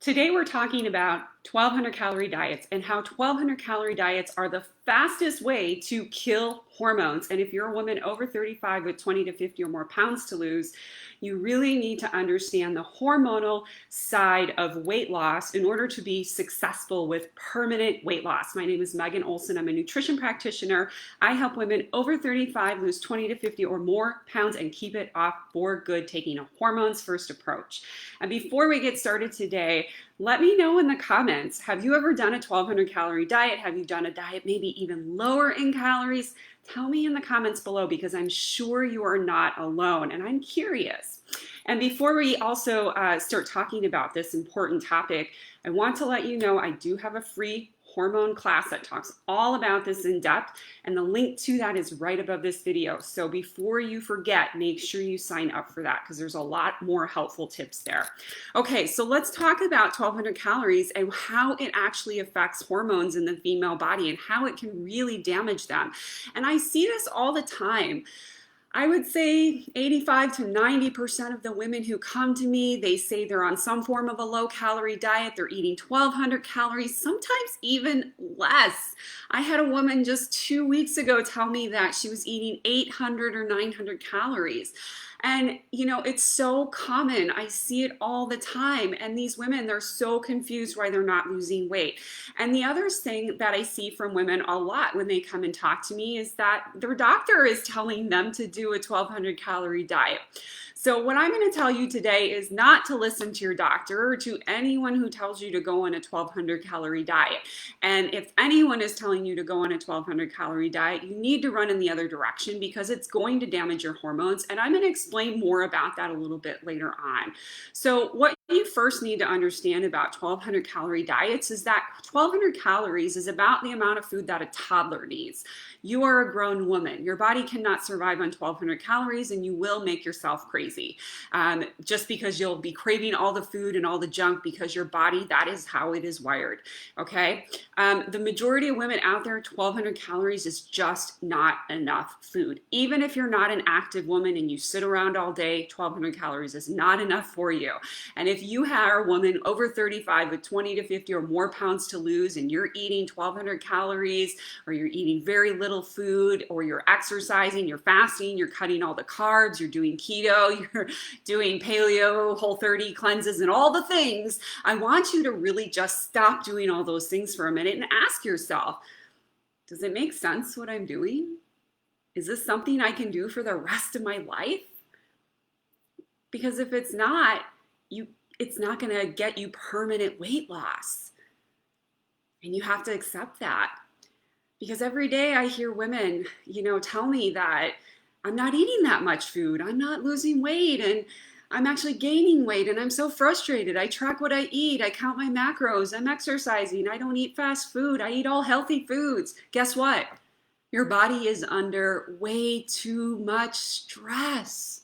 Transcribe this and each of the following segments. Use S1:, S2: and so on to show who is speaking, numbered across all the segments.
S1: Today we're talking about 1200 calorie diets and how 1200 calorie diets are the fastest way to kill hormones. And if you're a woman over 35 with 20 to 50 or more pounds to lose, you really need to understand the hormonal side of weight loss in order to be successful with permanent weight loss. My name is Megan Olson. I'm a nutrition practitioner. I help women over 35 lose 20 to 50 or more pounds and keep it off for good, taking a hormones first approach. And before we get started today, let me know in the comments, have you ever done a 1200 calorie diet? Have you done a diet maybe even lower in calories? Tell me in the comments below because I'm sure you are not alone and I'm curious. And before we also start talking about this important topic, I want to let you know I do have a free hormone class that talks all about this in depth, and the link to that is right above this video. So before you forget, make sure you sign up for that because there's a lot more helpful tips there. Okay, so let's talk about 1200 calories and how it actually affects hormones in the female body and how it can really damage them. And I see this all the time. I would say 85 to 90% of the women who come to me, they say they're on some form of a low calorie diet. They're eating 1200 calories, sometimes even less. I had a woman just 2 weeks ago tell me that she was eating 800 or 900 calories. And you know, it's so common. I see it all the time. And these women, they're so confused why they're not losing weight. And the other thing that I see from women a lot when they come and talk to me is that their doctor is telling them to do a 1200 calorie diet. So what I'm going to tell you today is not to listen to your doctor or to anyone who tells you to go on a 1200 calorie diet. And if anyone is telling you to go on a 1200 calorie diet, you need to run in the other direction because it's going to damage your hormones. And I'm going to explain more about that a little bit later on. So what you first need to understand about 1200 calorie diets is that 1200 calories is about the amount of food that a toddler needs. You are a grown woman. Your body cannot survive on 1200 calories and you will make yourself crazy. Just because you'll be craving all the food and all the junk because your body, that is how it is wired. Okay. The majority of women out there, 1200 calories is just not enough food. Even if you're not an active woman and you sit around all day, 1200 calories is not enough for you. And if you are a woman over 35 with 20 to 50 or more pounds to lose and you're eating 1200 calories or you're eating very little food or you're exercising, you're fasting, you're cutting all the carbs, you're doing keto, you're doing paleo, Whole30 cleanses and all the things, I want you to really just stop doing all those things for a minute and ask yourself, does it make sense what I'm doing? Is this something I can do for the rest of my life? Because if it's not, it's not going to get you permanent weight loss. And you have to accept that. Because every day I hear women, tell me that I'm not eating that much food. I'm not losing weight and I'm actually gaining weight and I'm so frustrated. I track what I eat. I count my macros. I'm exercising. I don't eat fast food. I eat all healthy foods. Guess what? Your body is under way too much stress.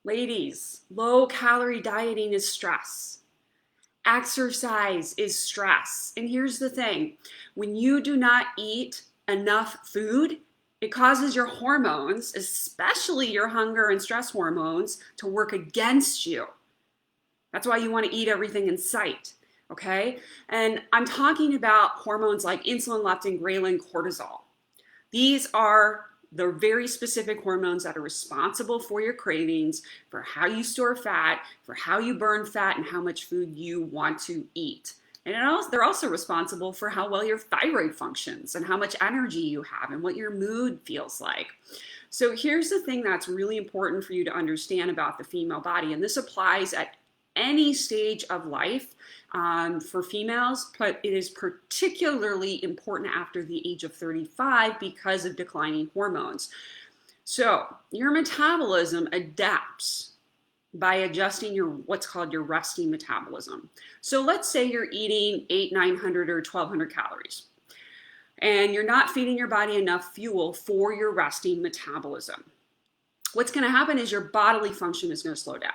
S1: Ladies, low calorie dieting is stress. Exercise is stress. And here's the thing, when you do not eat enough food, it causes your hormones, especially your hunger and stress hormones, to work against you. That's why you want to eat everything in sight, okay? And I'm talking about hormones like insulin, leptin, ghrelin, cortisol. These are the very specific hormones that are responsible for your cravings, for how you store fat, for how you burn fat, and how much food you want to eat. And they're also responsible for how well your thyroid functions and how much energy you have and what your mood feels like. So here's the thing that's really important for you to understand about the female body, and this applies at any stage of life for females, but it is particularly important after the age of 35 because of declining hormones. So your metabolism adapts by adjusting what's called your resting metabolism. So let's say you're eating 900 or 1200 calories and you're not feeding your body enough fuel for your resting metabolism. What's going to happen is your bodily function is going to slow down.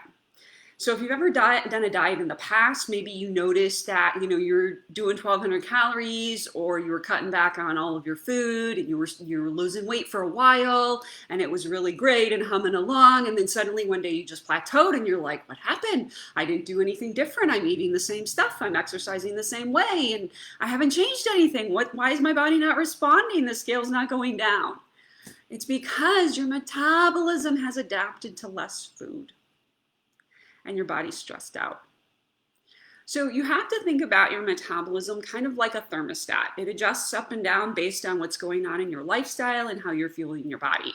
S1: So if you've ever done a diet in the past, maybe you noticed that, you're doing 1,200 calories, or you were cutting back on all of your food, and you were losing weight for a while, and it was really great and humming along, and then suddenly one day you just plateaued and you're like, what happened? I didn't do anything different. I'm eating the same stuff. I'm exercising the same way, and I haven't changed anything. Why is my body not responding? The scale's not going down. It's because your metabolism has adapted to less food and your body's stressed out. So you have to think about your metabolism kind of like a thermostat. It adjusts up and down based on what's going on in your lifestyle and how you're feeling your body.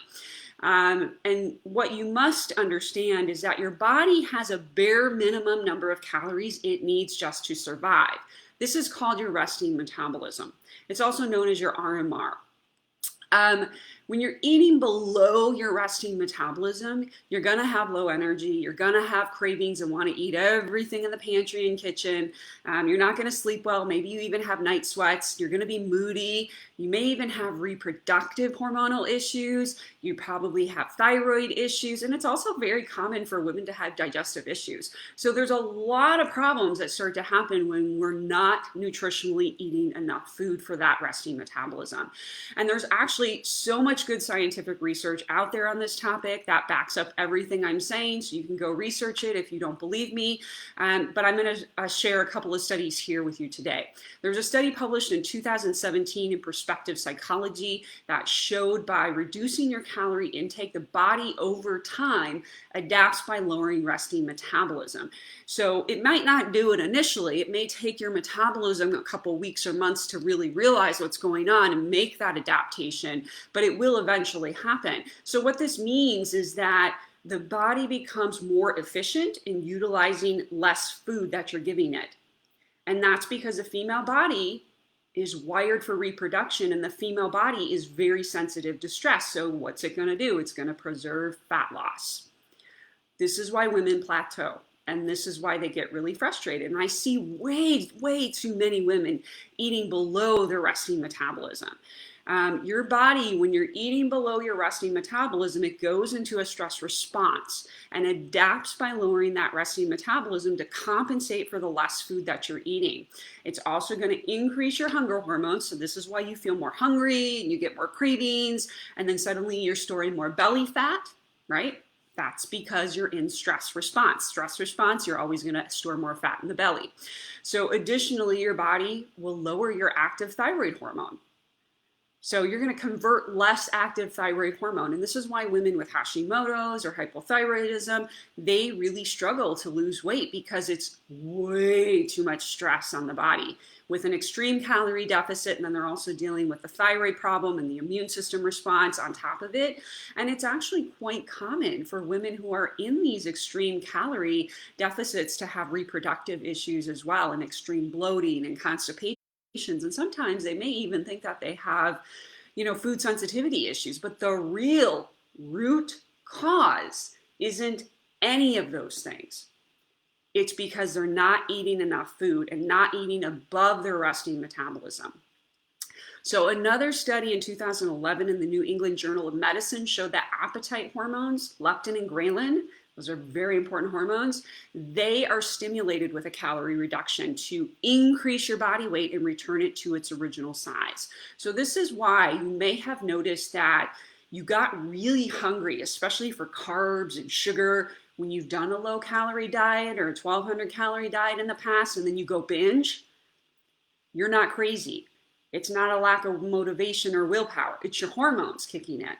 S1: And what you must understand is that your body has a bare minimum number of calories it needs just to survive. This is called your resting metabolism. It's also known as your RMR. When you're eating below your resting metabolism, you're going to have low energy. You're going to have cravings and want to eat everything in the pantry and kitchen. You're not going to sleep well. Maybe you even have night sweats. You're going to be moody. You may even have reproductive hormonal issues. You probably have thyroid issues. And it's also very common for women to have digestive issues. So there's a lot of problems that start to happen when we're not nutritionally eating enough food for that resting metabolism. And there's actually so much good scientific research out there on this topic that backs up everything I'm saying. So you can go research it if you don't believe me. But I'm going to share a couple of studies here with you today. There's a study published in 2017 in Perspective Psychology that showed by reducing your calorie intake, the body over time adapts by lowering resting metabolism. So it might not do it initially. It may take your metabolism a couple weeks or months to really realize what's going on and make that adaptation, but it will eventually happen. So what this means is that the body becomes more efficient in utilizing less food that you're giving it. And that's because the female body is wired for reproduction, and the female body is very sensitive to stress. So what's it going to do? It's going to preserve fat loss. This is why women plateau. And this is why they get really frustrated. And I see way too many women eating below their resting metabolism. Your body, when you're eating below your resting metabolism, it goes into a stress response and adapts by lowering that resting metabolism to compensate for the less food that you're eating. It's also going to increase your hunger hormones. So this is why you feel more hungry and you get more cravings. And then suddenly you're storing more belly fat, right? That's because you're in stress response. Stress response, you're always going to store more fat in the belly. So additionally, your body will lower your active thyroid hormone. So you're going to convert less active thyroid hormone. And this is why women with Hashimoto's or hypothyroidism, they really struggle to lose weight because it's way too much stress on the body with an extreme calorie deficit. And then they're also dealing with the thyroid problem and the immune system response on top of it. And it's actually quite common for women who are in these extreme calorie deficits to have reproductive issues as well, and extreme bloating and constipation. And sometimes they may even think that they have, food sensitivity issues, but the real root cause isn't any of those things. It's because they're not eating enough food and not eating above their resting metabolism. So another study in 2011 in the New England Journal of Medicine showed that appetite hormones, leptin and ghrelin, those are very important hormones, they are stimulated with a calorie reduction to increase your body weight and return it to its original size. So this is why you may have noticed that you got really hungry, especially for carbs and sugar, when you've done a low calorie diet or a 1,200 calorie diet in the past, and then you go binge. You're not crazy. It's not a lack of motivation or willpower. It's your hormones kicking in.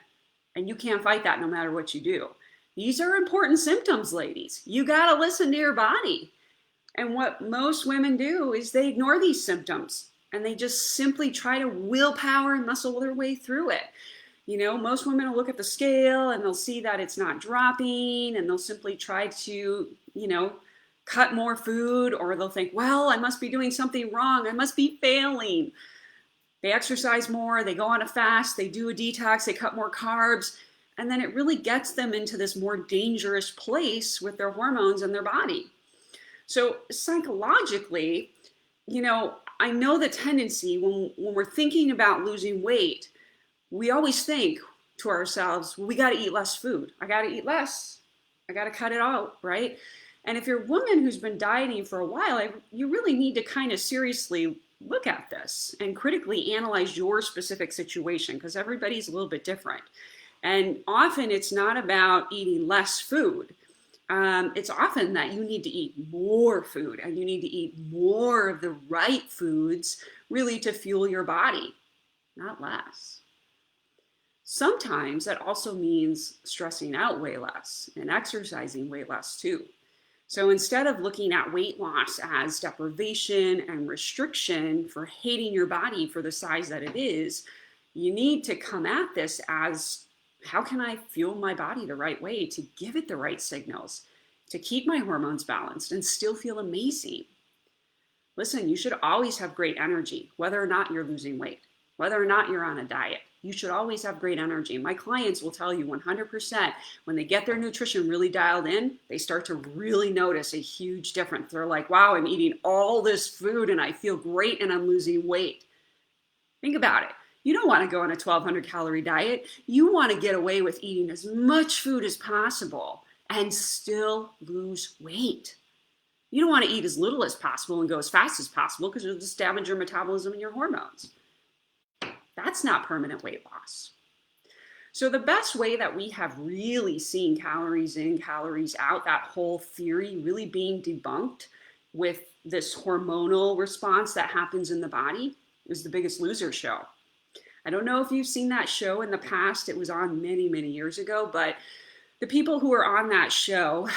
S1: And you can't fight that no matter what you do. These are important symptoms, ladies. You got to listen to your body. And what most women do is they ignore these symptoms and they just simply try to willpower and muscle their way through it. Most women will look at the scale and they'll see that it's not dropping, and they'll simply try to, cut more food, or they'll think, well, I must be doing something wrong. I must be failing. They exercise more, they go on a fast, they do a detox, they cut more carbs. And then it really gets them into this more dangerous place with their hormones and their body. So psychologically, I know the tendency when we're thinking about losing weight, we always think to ourselves, well, we got to eat less food. I got to eat less. I got to cut it out, right? And if you're a woman who's been dieting for a while, you really need to kind of seriously look at this and critically analyze your specific situation, because everybody's a little bit different. And often it's not about eating less food. It's often that you need to eat more food, and you need to eat more of the right foods really to fuel your body, not less. Sometimes that also means stressing out way less and exercising way less too. So instead of looking at weight loss as deprivation and restriction for hating your body for the size that it is, you need to come at this as, how can I fuel my body the right way to give it the right signals, to keep my hormones balanced and still feel amazing? Listen, you should always have great energy, whether or not you're losing weight, whether or not you're on a diet. You should always have great energy. My clients will tell you 100% when they get their nutrition really dialed in, they start to really notice a huge difference. They're like, wow, I'm eating all this food and I feel great and I'm losing weight. Think about it. You don't want to go on a 1,200 calorie diet. You want to get away with eating as much food as possible and still lose weight. You don't want to eat as little as possible and go as fast as possible, because it'll just damage your metabolism and your hormones. That's not permanent weight loss. So the best way that we have really seen calories in, calories out, that whole theory really being debunked with this hormonal response that happens in the body, is The Biggest Loser show. I don't know if you've seen that show in the past. It was on many, many years ago, but the people who were on that show,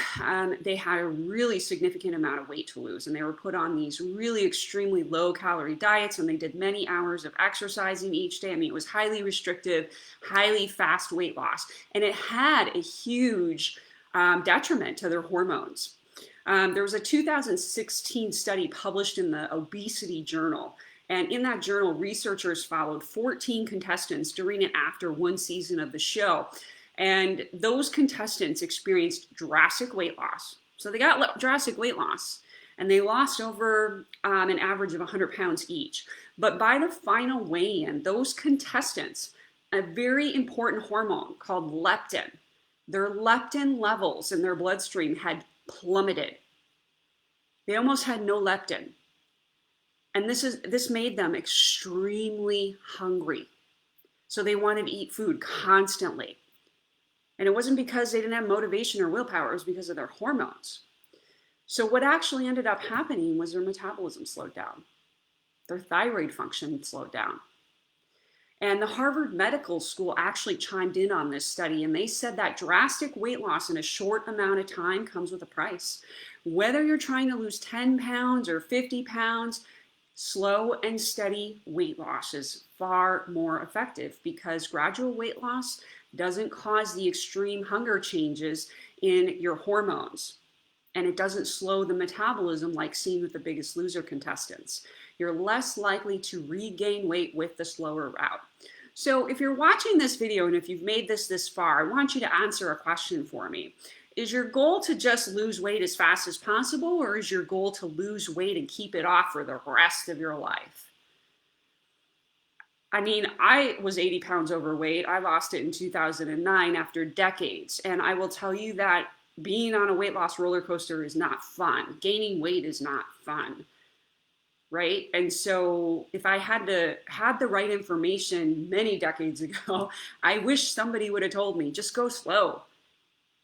S1: they had a really significant amount of weight to lose, and they were put on these really extremely low calorie diets, and they did many hours of exercising each day. I mean, it was highly restrictive, highly fast weight loss, and it had a huge detriment to their hormones. There was a 2016 study published in the Obesity Journal. And in that journal, researchers followed 14 contestants during and after one season of the show. And those contestants experienced drastic weight loss. So they got drastic weight loss, and they lost over an average of 100 pounds each. But by the final weigh-in, those contestants, a very important hormone called leptin, their leptin levels in their bloodstream had plummeted. They almost had no leptin. And this made them extremely hungry. So they wanted to eat food constantly. And it wasn't because they didn't have motivation or willpower, it was because of their hormones. So what actually ended up happening was their metabolism slowed down. Their thyroid function slowed down. And the Harvard Medical School actually chimed in on this study, and they said that drastic weight loss in a short amount of time comes with a price. Whether you're trying to lose 10 pounds or 50 pounds, slow and steady weight loss is far more effective, because gradual weight loss doesn't cause the extreme hunger changes in your hormones. And it doesn't slow the metabolism like seen with the Biggest Loser contestants. You're less likely to regain weight with the slower route. So if you're watching this video, and if you've made this far, I want you to answer a question for me. Is your goal to just lose weight as fast as possible, or is your goal to lose weight and keep it off for the rest of your life? I mean, I was 80 pounds overweight. I lost it in 2009 after decades. And I will tell you that being on a weight loss roller coaster is not fun. Gaining weight is not fun, right? And so if I had the right information many decades ago, I wish somebody would have told me, just go slow.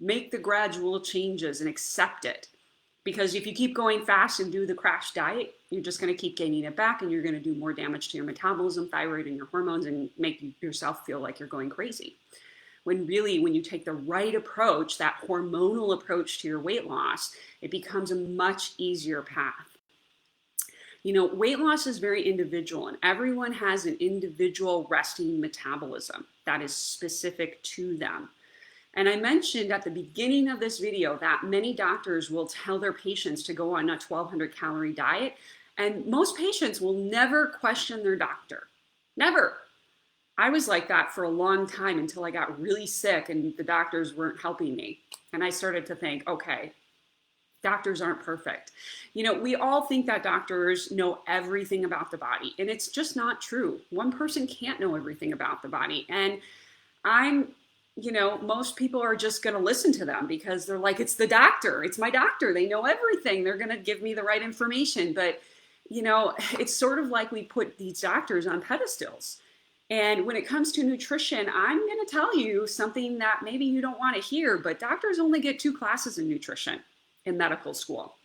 S1: Make the gradual changes and accept it. Because if you keep going fast and do the crash diet, you're just going to keep gaining it back, and you're going to do more damage to your metabolism, thyroid, and your hormones, and make yourself feel like you're going crazy. When really, when you take the right approach, that hormonal approach to your weight loss, it becomes a much easier path. You know, weight loss is very individual, and everyone has an individual resting metabolism that is specific to them. And I mentioned at the beginning of this video that many doctors will tell their patients to go on a 1,200 calorie diet, and most patients will never question their doctor. Never. I was like that for a long time until I got really sick and the doctors weren't helping me. And I started to think, okay, doctors aren't perfect. You know, we all think that doctors know everything about the body, and it's just not true. One person can't know everything about the body. And I'm most people are just going to listen to them because they're like, it's the doctor, it's my doctor, they know everything, they're going to give me the right information. But it's sort of like we put these doctors on pedestals. And when it comes to nutrition, I'm going to tell you something that maybe you don't want to hear, but doctors only get 2 classes in nutrition in medical school.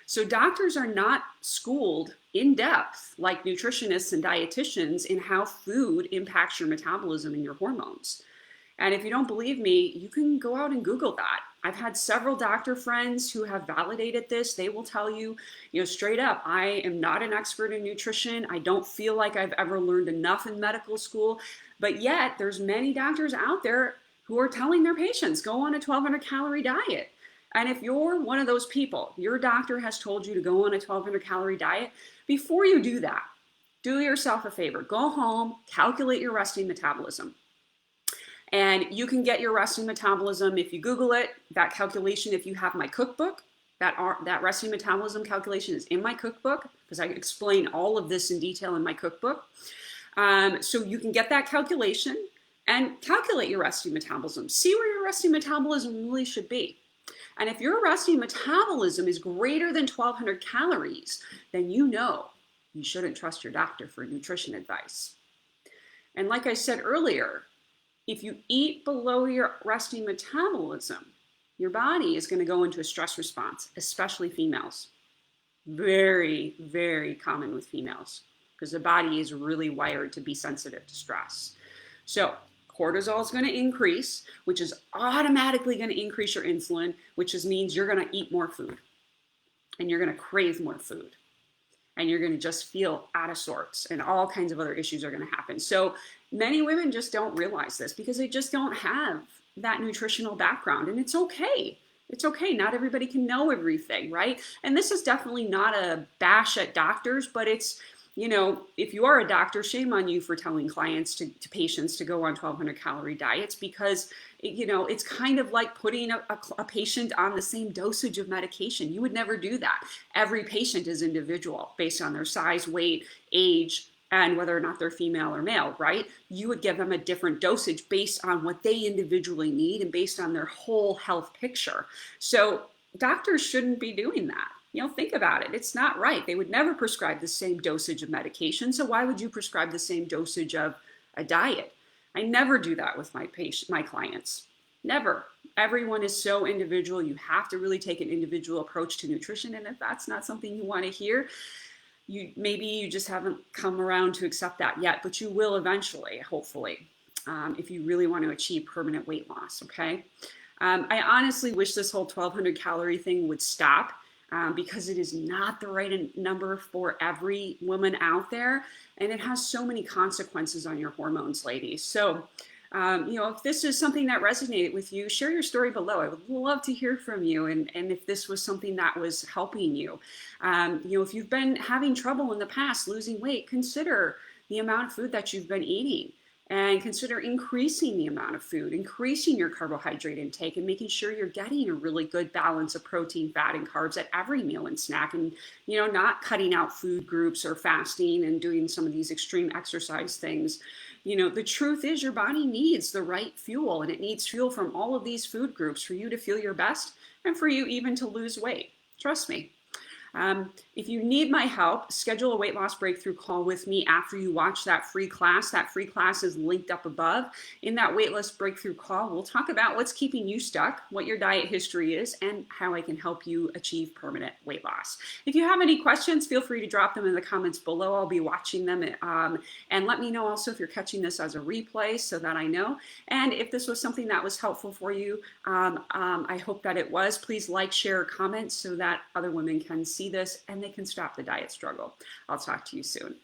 S1: So doctors are not schooled in depth like nutritionists and dietitians in how food impacts your metabolism and your hormones. And if you don't believe me, you can go out and Google that. I've had several doctor friends who have validated this. They will tell you, straight up, I am not an expert in nutrition. I don't feel like I've ever learned enough in medical school. But yet there's many doctors out there who are telling their patients, go on a 1,200 calorie diet. And if you're one of those people, your doctor has told you to go on a 1,200 calorie diet, before you do that, do yourself a favor. Go home, calculate your resting metabolism. And you can get your resting metabolism if you Google it. That calculation, if you have my cookbook, that resting metabolism calculation is in my cookbook because I explain all of this in detail in my cookbook. So you can get that calculation and calculate your resting metabolism. See where your resting metabolism really should be. And if your resting metabolism is greater than 1,200 calories, then you shouldn't trust your doctor for nutrition advice. And like I said earlier, if you eat below your resting metabolism, your body is going to go into a stress response, especially females. Very, very common with females because the body is really wired to be sensitive to stress. So cortisol is going to increase, which is automatically going to increase your insulin, which means you're going to eat more food and you're going to crave more food. And you're going to just feel out of sorts and all kinds of other issues are going to happen. So many women just don't realize this because they just don't have that nutritional background. And it's okay. It's okay. Not everybody can know everything, right? And this is definitely not a bash at doctors, but it's, if you are a doctor, shame on you for telling clients to patients to go on 1,200 calorie diets because, it's kind of like putting a patient on the same dosage of medication. You would never do that. Every patient is individual based on their size, weight, age, and whether or not they're female or male, right? You would give them a different dosage based on what they individually need and based on their whole health picture. So doctors shouldn't be doing that. Think about it. It's not right. They would never prescribe the same dosage of medication. So why would you prescribe the same dosage of a diet? I never do that with my clients. Never. Everyone is so individual. You have to really take an individual approach to nutrition. And if that's not something you want to hear, maybe you just haven't come around to accept that yet, but you will eventually, hopefully, if you really want to achieve permanent weight loss, okay? I honestly wish this whole 1,200 calorie thing would stop. Because it is not the right number for every woman out there. And it has so many consequences on your hormones, ladies. So, if this is something that resonated with you, share your story below. I would love to hear from you. And if this was something that was helping you, if you've been having trouble in the past losing weight, consider the amount of food that you've been eating. And consider increasing the amount of food, increasing your carbohydrate intake, and making sure you're getting a really good balance of protein, fat, and carbs at every meal and snack. And, not cutting out food groups or fasting and doing some of these extreme exercise things. The truth is your body needs the right fuel, and it needs fuel from all of these food groups for you to feel your best and for you even to lose weight. Trust me. If you need my help, schedule a weight loss breakthrough call with me after you watch that free class. That free class is linked up above. In that weight loss breakthrough call, we'll talk about what's keeping you stuck, what your diet history is, and how I can help you achieve permanent weight loss. If you have any questions, feel free to drop them in the comments below. I'll be watching them. And let me know also if you're catching this as a replay so that I know. And if this was something that was helpful for you, I hope that it was. Please like, share, comment so that other women can see this and they can stop the diet struggle. I'll talk to you soon.